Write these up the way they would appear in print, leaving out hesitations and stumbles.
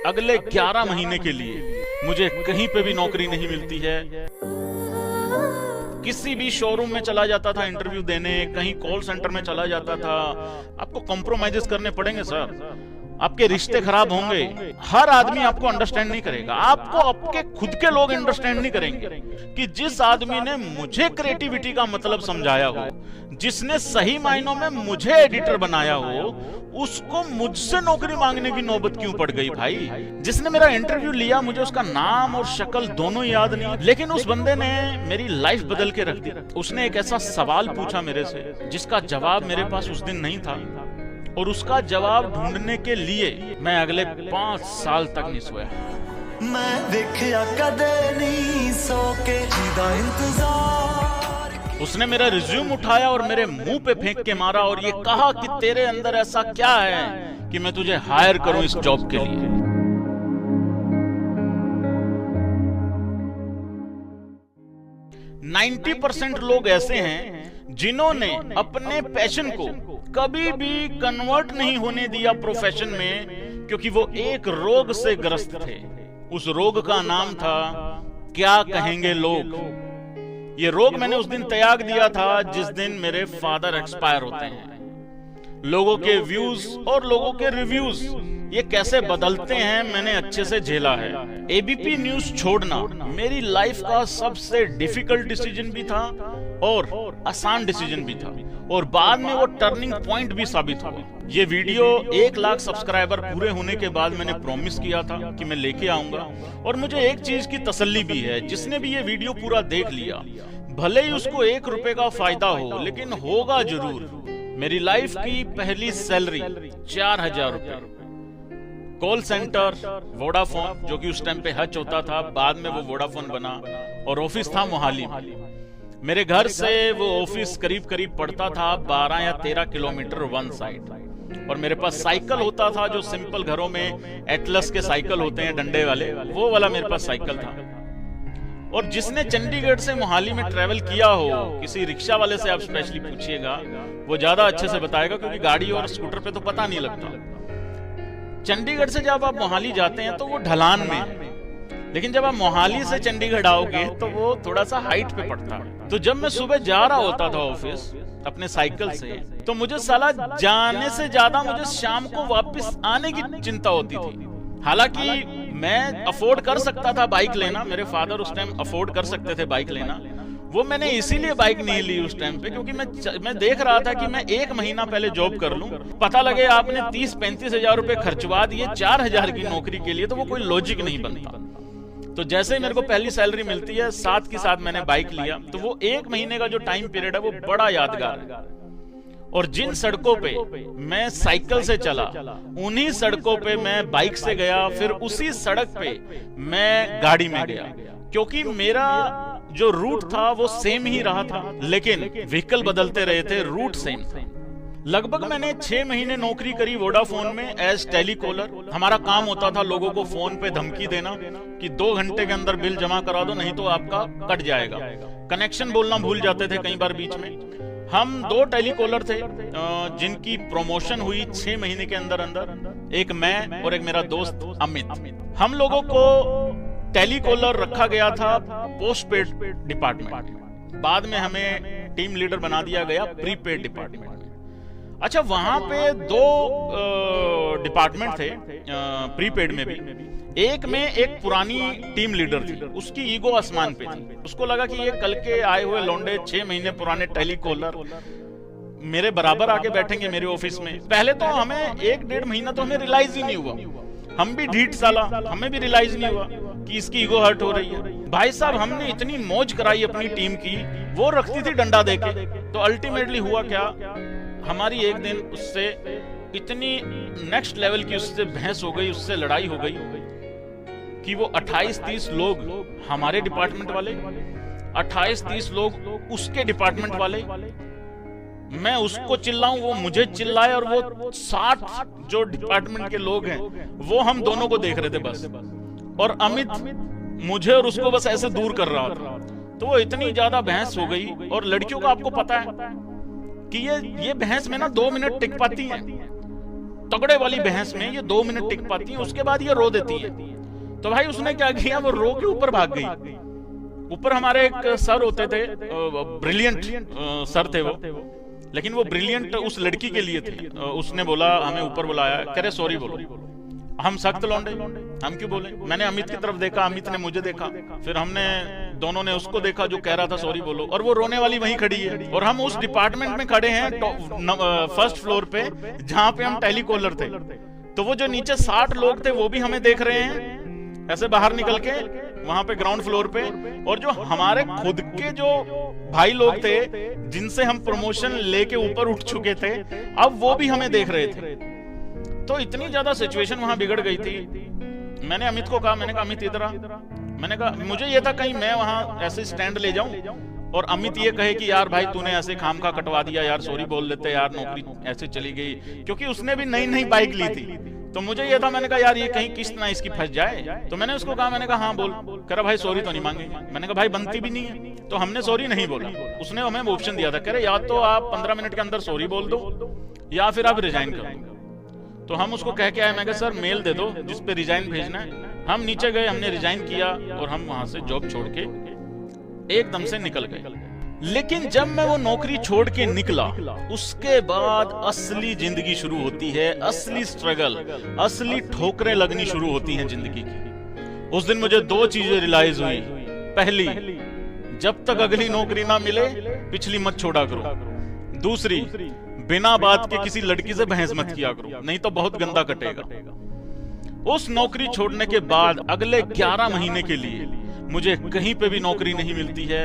अगले 11 महीने के लिए मुझे कहीं पे भी नौकरी नहीं मिलती है। किसी भी शोरूम में चला जाता था इंटरव्यू देने, कहीं कॉल सेंटर में चला जाता था, आपको कॉम्प्रोमाइजेस करने पड़ेंगे सर, आपके रिश्ते खराब होंगे, हर आदमी आपको अंडरस्टैंड नहीं करेगा, आपको आपके खुद के लोग अंडरस्टैंड नहीं करेंगे कि जिस आदमी ने मुझे क्रिएटिविटी का मतलब समझाया हो, जिसने सही मायनों में मुझे एडिटर बनाया हो, उसको मुझसे नौकरी मांगने की नौबत क्यों पड़ गई भाई। जिसने मेरा इंटरव्यू लिया, मुझे उसका नाम और शक्ल दोनों याद नहीं, लेकिन उस बंदे ने मेरी लाइफ बदल के रख दी। उसने एक ऐसा सवाल पूछा मेरे से जिसका जवाब मेरे पास उस दिन नहीं था, और उसका जवाब ढूंढने के लिए मैं अगले 5 साल तक नहीं सोया। मैं देखा कदे नहीं सो के इंतजार। उसने मेरा रिज्यूम उठाया और मेरे मुंह पे फेंक के मारा और ये कहा कि तेरे अंदर ऐसा क्या है कि मैं तुझे हायर करूं इस जॉब के लिए। नाइन्टी 90% लोग ऐसे हैं जिन्होंने अपने पैशन को कभी भी कन्वर्ट नहीं होने दिया प्रोफेशन में, क्योंकि वो एक रोग से ग्रस्त थे। उस रोग का नाम था क्या कहेंगे लोग। ये रोग मैंने उस दिन त्याग दिया था जिस दिन मेरे फादर एक्सपायर होते हैं। लोगों के व्यूज और लोगों के रिव्यूज ये कैसे बदलते हैं मैंने अच्छे से झेला है। एबीपी न्यूज छोड़ना मेरी लाइफ का सबसे डिफिकल्ट डिसीजन भी था और आसान डिसीजन भी था, और बाद में वो टर्निंग पॉइंट भी साबित हुआ। ये वीडियो 1 लाख सब्सक्राइबर पूरे होने के बाद मैंने प्रॉमिस किया था कि मैं लेके आऊंगा, और मुझे एक चीज की तसल्ली भी है, जिसने भी ये वीडियो पूरा देख लिया, भले ही उसको 1 रुपए का फायदा हो, लेकिन होगा जरूर। मेरी लाइफ की पहली सैलरी 4000 रुपए, कॉल सेंटर वोडाफोन, जो कि उस टाइम पे हच होता था, बाद में वो वोडाफोन बना, और ऑफिस था मोहाली में। मेरे घर से वो ऑफिस करीब करीब पड़ता था 12 या 13 किलोमीटर वन साइड, और मेरे पास साइकिल होता था, जो सिंपल घरों में एटलस के साइकिल होते हैं डंडे वाले, वो वाला मेरे पास साइकिल था। और जिसने चंडीगढ़ से मोहाली में ट्रेवल किया हो, किसी रिक्शा वाले से आप स्पेशली पूछिएगा, वो ज्यादा अच्छे से बताएगा, क्योंकि गाड़ी और स्कूटर पे तो पता नहीं लगता। चंडीगढ़ से जब आप मोहाली जाते हैं तो वो ढलान में, लेकिन जब आप मोहाली से चंडीगढ़ आओगे तो वो थोड़ा सा हाइट पे पड़ता है। तो जब मैं सुबह जा रहा होता था ऑफिस अपने साइकिल से, तो मुझे साला जाने से ज्यादा मुझे शाम को वापस आने की चिंता होती थी। हालांकि मैं अफोर्ड कर सकता था बाइक लेना, मेरे फादर उस टाइम अफोर्ड कर सकते थे बाइक लेना, वो मैंने इसीलिए बाइक नहीं ली उस टाइम पे, क्योंकि मैं देख रहा था कि मैं 1 महीना पहले जॉब कर लूं, पता लगे आपने 30-35 हजार रुपए खर्चवा दिए 4000 की नौकरी के लिए, तो वो कोई लॉजिक नहीं बनता। तो जैसे ही मेरे को पहली सैलरी मिलती है, साथ के साथ मैंने बाइक लिया, तो वो 1 महीने का जो टाइम पीरियड है वो बड़ा यादगार है। और जिन सड़कों पे मैं साइकिल से चला, उन्हीं सड़कों पे मैं बाइक से गया, फिर उसी सड़क पे मैं गाड़ी में गया, क्योंकि मेरा जो रूट था वो सेम ही रहा था, लेकिन व्हीकल बदलते रहे थे, रूट सेम था। लगभग मैंने 6 महीने नौकरी करी वोडाफोन में एज टेलीकॉलर। हमारा काम होता था लोगों को फोन पे धमकी देना कि 2 घंटे के अंदर बिल जमा करा दो, नहीं तो आपका कट जाएगा। कनेक्शन बोलना भूल जाते थे कई बार बीच में। हम 2 टेलीकॉलर थे जिनकी प्रमोशन हुई 6 महीने के अंदर अंदर, एक मैं और एक मेरा दोस्त अमित। हम लोगों को टेलीकॉलर रखा गया था पोस्ट पेड डिपार्टमेंट, बाद में हमें टीम लीडर बना दिया गया प्रीपेड डिपार्टमेंट। अच्छा, वहां पे 2 डिपार्टमेंट थे प्रीपेड में भी। एक में एक पुरानी टीम लीडर थी, उसकी ईगो आसमान पे थी। उसको लगा कि ये कल के आए हुए लौंडे 6 महीने पुराने टेलीकॉलर मेरे बराबर आके बैठेंगे मेरे ऑफिस में। पहले तो हमें 1-1.5 महीना तो हमें रियलाइज ही नहीं हुआ, हम भी ढीठ साला, हमें भी रियलाइज नहीं हुआ कि इसकी ईगो हर्ट हो रही है। भाई साहब, हमने इतनी मौज कराई अपनी टीम की, वो रखती थी डंडा देके। तो अल्टीमेटली हुआ क्या, हमारी एक दिन उससे इतनी नेक्स्ट लेवल की उससे बहस हो गई, उससे लड़ाई हो गई कि वो 28-30 लोग हमारे डिपार्टमेंट वाले, 28-30 लोग उसके डिपार्टमेंट वाले, मैं उसको चिल्लाऊं वो मुझे चिल्लाए, और वो 60 जो डिपार्टमेंट के लोग हैं वो हम दोनों को देख रहे थे बस। और अमित मुझे और उसको बस ऐसे दूर कर रहा था। तो वो इतनी ज्यादा बहस हो गई, और लड़कियों का आपको पता है कि ये बहस में ना 2 मिनट टिक पाती हैं। तगड़े वाली बहस में ये 2 मिनट टिक पाती है, उसके बाद ये रो देती है। तो भाई उसने क्या किया, वो रो के ऊपर भाग गई। ऊपर हमारे एक सर होते थे, ब्रिलियंट सर थे वो, लेकिन वो ब्रिलियंट उस लड़की के लिए थे। उसने बोला, हमें ऊपर बुलाया, कह रहे सॉरी बोलो। हम सख्त लौंडे, हम क्यों बोले? मैंने अमित की तरफ देखा, अमित ने मुझे देखा, फिर हमने दोनों ने उसको देखा जो कह रहा था सॉरी बोलो, और वो रोने वाली वहीं खड़ी है। और हम उस डिपार्टमेंट में खड़े हैं फर्स्ट फ्लोर पे, जहां पे हम टेलीकॉलर थे। तो वो जो नीचे 60 लोग थे वो भी हमें देख रहे हैं ऐसे बाहर निकल के वहां पे ग्राउंड फ्लोर पे, और जो हमारे खुद के जो भाई लोग थे जिनसे हम प्रमोशन लेके ऊपर उठ चुके थे, अब वो भी हमें देख रहे थे। तो इतनी ज्यादा सिचुएशन वहां बिगड़ गई थी। मैंने अमित को कहा, मैंने कहा अमित इधर आ। मैंने कहा मुझे ये था कहीं मैं वहां ऐसे स्टैंड ले जाऊं और अमित ये कहे कि यार भाई तूने ऐसे खाम खा कटवा दिया, यार सॉरी बोल लेते, यार नौकरी ऐसे चली गई, क्योंकि उसने भी नई नई बाइक ली थी। तो मुझे ये था, मैंने कहा यार ये कहीं किस्त ना इसकी फंस जाए। तो मैंने उसको कहा, मैंने कहा हाँ बोल। कह रहा भाई सॉरी तो नहीं मांगेंगे। मैंने कहा भाई बनती भी नहीं है। तो हमने सॉरी नहीं बोला। उसने हमें ऑप्शन दिया था, कह रहे या तो आप 15 मिनट के अंदर सॉरी बोल दो या फिर आप रिजाइन कर दो। तो हम उसको कह के आए, मैं कहा सर मेल दे दो जिस पे रिजाइन भेजना है। हम नीचे गए, हमने रिजाइन किया और हम वहां से जॉब छोड़ के एकदम से निकल गए। लेकिन जब मैं वो नौकरी छोड़ के निकला, उसके बाद असली जिंदगी शुरू होती है, असली स्ट्रगल, असली ठोकरें लगनी शुरू होती हैं जिंदगी की। उस दिन मुझे 2 चीजें रियलाइज हुई। पहली, जब तक अगली नौकरी ना मिले पिछली मत छोड़ा करो। दूसरी, बिना बात के किसी लड़की से बहस मत किया करो, नहीं तो बहुत गंदा कटेगा। उस नौकरी छोड़ने के बाद अगले 11 महीने के लिए मुझे कहीं पे भी नौकरी नहीं मिलती है।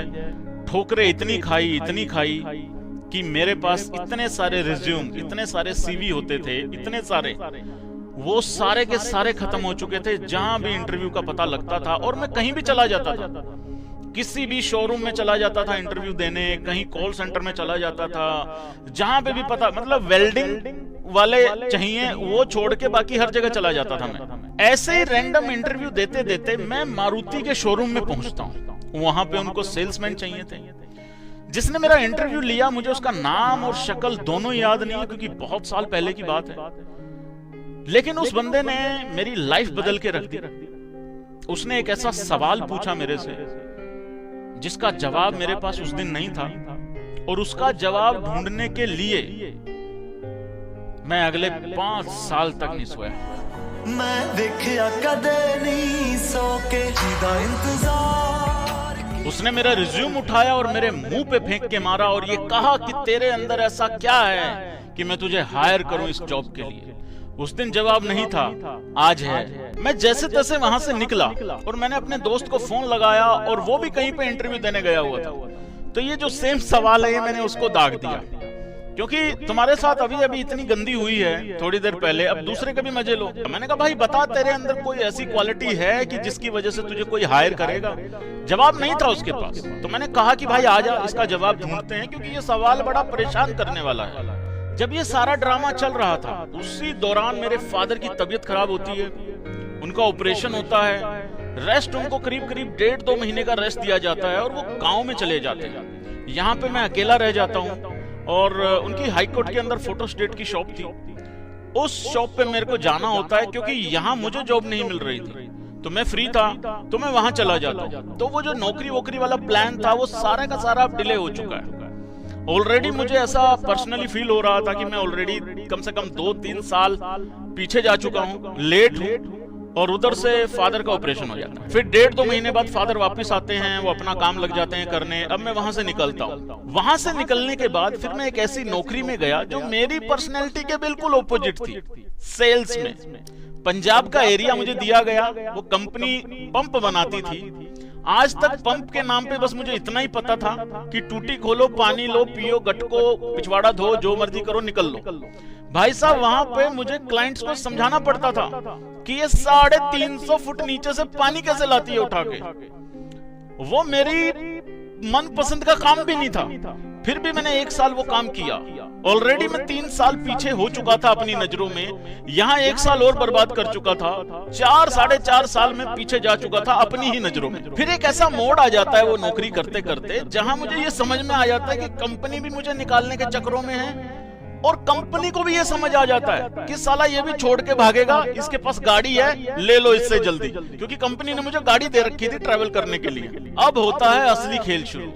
ठोकरें इतनी खाई कि मेरे पास इतने सारे रिज्यूम, इतने सारे सीवी होते थे, इतने सारे, वो सारे के सारे खत्म हो चुके थे। जहां भी इंटरव्यू का पता लगता था, और मैं कहीं भी चला जाता था, किसी भी शोरूम में चला जाता था इंटरव्यू देने, कहीं कॉल सेंटर में चला जाता था, जहां पे भी पता, मतलब वेल्डिंग वाले चाहिए वो छोड़ के बाकी हर जगह चला जाता था मैं। ऐसे ही रैंडम इंटरव्यू देते देते मैं मारुति के शोरूम में पहुंचता हूं। वहां पे उनको सेल्समैन चाहिए थे। जिसने मेरा इंटरव्यू लिया, मुझे उसका नाम और शक्ल दोनों याद नहीं है क्योंकि बहुत साल पहले की बात है, लेकिन उस बंदे ने मेरी लाइफ बदल के रख दी। उसने एक ऐसा सवाल पूछा मेरे से जिसका जवाब मेरे पास उस दिन नहीं था, और उसका जवाब ढूंढने के लिए मैं अगले 5 साल तक नहीं सोया। मैं देखा कदे नहीं सो के इंतजार। उसने मेरा रिज्यूम उठाया और मेरे मुंह पे फेंक के मारा और ये कहा कि तेरे अंदर ऐसा क्या है कि मैं तुझे हायर करूं इस जॉब के लिए। उस दिन जवाब नहीं था, आज है। मैं जैसे तैसे वहां से निकला और मैंने अपने दोस्त को फोन लगाया और वो भी कहीं पे इंटरव्यू देने गया हुआ था। तो ये जो सेम सवाल है, ये मैंने उसको दाग दिया, क्योंकि तुम्हारे साथ अभी अभी इतनी गंदी हुई है थोड़ी देर पहले, अब दूसरे के भी मजे लो। मैंने कहा भाई बता, तेरे अंदर कोई ऐसी क्वालिटी है कि जिसकी वजह से तुझे कोई हायर करेगा? जवाब नहीं था उसके पास। तो मैंने कहा कि भाई आजा, इसका जवाब ढूंढते हैं, क्योंकि ये सवाल बड़ा परेशान करने वाला है। जब ये सारा ड्रामा चल रहा था, उसी दौरान मेरे फादर की तबीयत खराब होती है, उनका ऑपरेशन होता है। रेस्ट उनको करीब करीब 1.5-2 महीने का रेस्ट दिया जाता है और वो गांव में चले जाते हैं। यहाँ पे मैं अकेला रह जाता हूँ और उनकी हाई कोर्ट के अंदर फोटो स्टेट की शॉप थी। उस शॉप पे मेरे को जाना होता है क्योंकि यहाँ मुझे जॉब नहीं मिल रही थी, तो मैं फ्री था तो मैं वहां चला जाता हूँ। तो वो जो नौकरी वोकरी वाला प्लान था वो सारा का सारा अब डिले हो चुका है। ऑलरेडी मुझे ऐसा पर्सनली फील हो रहा था कि मैं ऑलरेडी कम से कम 2-3 साल पीछे जा चुका हूँ, लेट हूँ, और उधर से फादर का ऑपरेशन हो जाता है। फिर 1.5-2 महीने बाद फादर वापस आते हैं, वो अपना काम लग जाते हैं करने। अब मैं वहां से निकलता हूँ। वहां से निकलने के बाद फिर मैं एक ऐसी नौकरी में गया जो मेरी पर्सनैलिटी के बिल्कुल ऑपोजिट थी। सेल्स में पंजाब का एरिया मुझे दिया गया। वो कंपनी पंप बनाती थी। आज तक पंप के नाम पे बस मुझे इतना ही पता था कि टूटी खोलो, पानी लो, पियो, गटको, पिछवाड़ा धो, जो मर्जी करो, निकल लो। भाई साहब वहां पे मुझे क्लाइंट्स को समझाना पड़ता था कि ये 350 फुट नीचे से पानी कैसे लाती है उठा के। वो मेरी मनपसंद का काम भी नहीं था, फिर भी मैंने 1 साल वो काम किया। ऑलरेडी मैं 3 साल पीछे हो चुका था अपनी नजरों में, यहाँ 1 साल और बर्बाद कर चुका था। 4-4.5 साल में पीछे जा चुका था अपनी ही नजरों में। फिर एक ऐसा मोड़ आ जाता है वो नौकरी करते करते, जहां मुझे ये समझ में आ जाता है कि कंपनी भी मुझे निकालने के चक्रों में है और कंपनी को भी ये समझ आ जाता है कि साला ये भी छोड़ के भागेगा, इसके पास गाड़ी है, ले लो इससे जल्दी, क्योंकि कंपनी ने मुझे गाड़ी दे रखी थी ट्रैवल करने के लिए। अब होता है असली खेल शुरू।